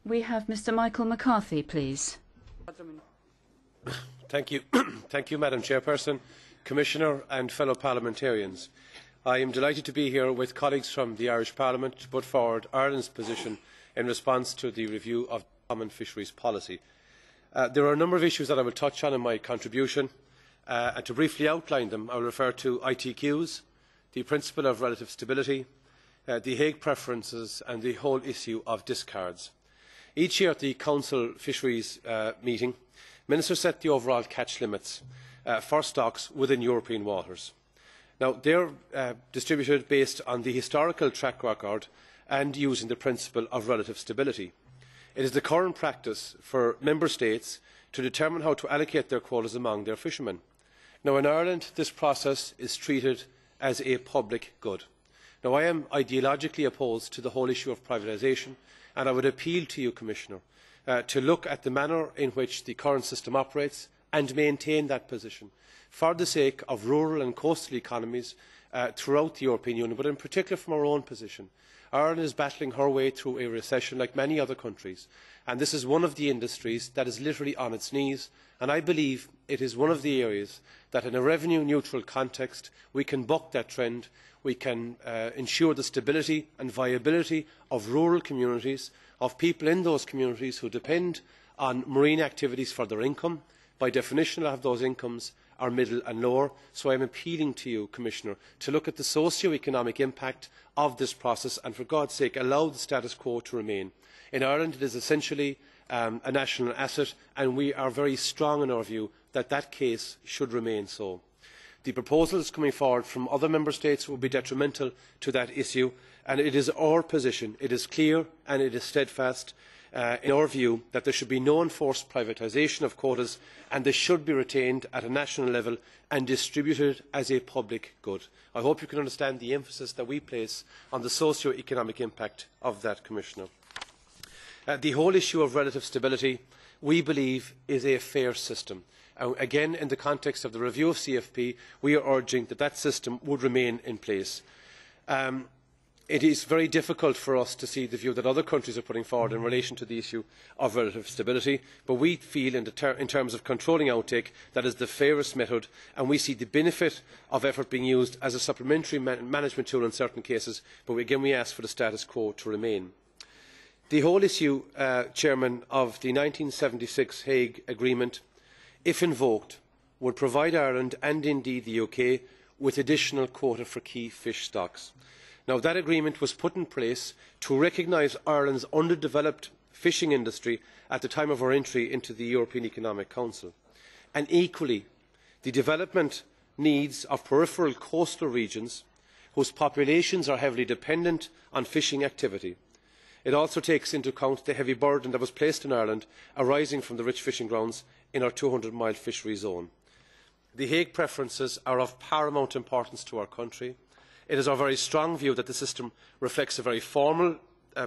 We have Mr. Michael McCarthy, please. Thank you. Thank you, Madam Chairperson, Commissioner and fellow parliamentarians. I am delighted to be here with colleagues from the Irish Parliament to put forward Ireland's position in response to the review of the common fisheries policy. There are a number of issues that I will touch on in my contribution, and to briefly outline them, I will refer to ITQs, the principle of relative stability, the Hague preferences and the whole issue of discards. Each year at the Council Fisheries meeting, Ministers set the overall catch limits for stocks within European waters. Now, they are distributed based on the historical track record and using the principle of relative stability. It is the current practice for Member States to determine how to allocate their quotas among their fishermen. Now, in Ireland, this process is treated as a public good. Now, I am ideologically opposed to the whole issue of privatisation, and I would appeal to you, Commissioner, to look at the manner in which the current system operates and maintain that position for the sake of rural and coastal economies throughout the European Union, but in particular from our own position. Ireland is battling her way through a recession like many other countries, and this is one of the industries that is literally on its knees, and I believe it is one of the areas that in a revenue neutral context we can buck that trend. We can ensure the stability and viability of rural communities, of people in those communities who depend on marine activities for their income. By definition, of those incomes are middle and lower. So I am appealing to you, Commissioner, to look at the socio-economic impact of this process and, for God's sake, allow the status quo to remain. In Ireland, it is essentially a national asset, and we are very strong in our view that that case should remain so. The proposals coming forward from other Member States will be detrimental to that issue, and it is our position, it is clear and it is steadfast in our view that there should be no enforced privatisation of quotas, and they should be retained at a national level and distributed as a public good. I hope you can understand the emphasis that we place on the socio-economic impact of that, Commissioner. The whole issue of relative stability, we believe, is a fair system. Again, in the context of the review of CFP, we are urging that that system would remain in place. It is very difficult for us to see the view that other countries are putting forward in relation to the issue of relative stability, but we feel in terms of controlling outtake that is the fairest method, and we see the benefit of effort being used as a supplementary management tool in certain cases, but again we ask for the status quo to remain. The whole issue, Chairman, of the 1976 Hague Agreement, if invoked, would provide Ireland and indeed the UK with additional quota for key fish stocks. Now, that agreement was put in place to recognise Ireland's underdeveloped fishing industry at the time of our entry into the European Economic Council, and equally the development needs of peripheral coastal regions whose populations are heavily dependent on fishing activity. It also takes into account the heavy burden that was placed in Ireland arising from the rich fishing grounds in our 200-mile fishery zone. The Hague preferences are of paramount importance to our country. It is our very strong view that the system reflects a very formal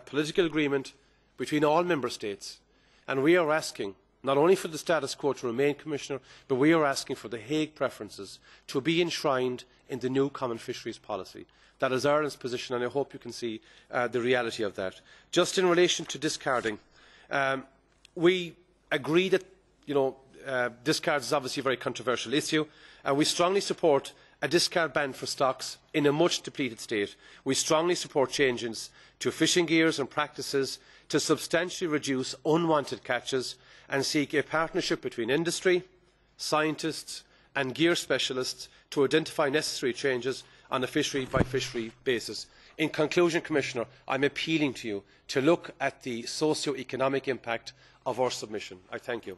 political agreement between all Member States, and we are asking not only for the status quo to remain, Commissioner, but we are asking for the Hague preferences to be enshrined in the new common fisheries policy. That is Ireland's position, and I hope you can see the reality of that. Just in relation to discarding, we agree that discards is obviously a very controversial issue, and we strongly support a discard ban for stocks in a much depleted state. We strongly support changes to fishing gears and practices to substantially reduce unwanted catches and seek a partnership between industry, scientists and gear specialists to identify necessary changes on a fishery-by-fishery basis. In conclusion, Commissioner, I am appealing to you to look at the socio-economic impact of our submission. I thank you.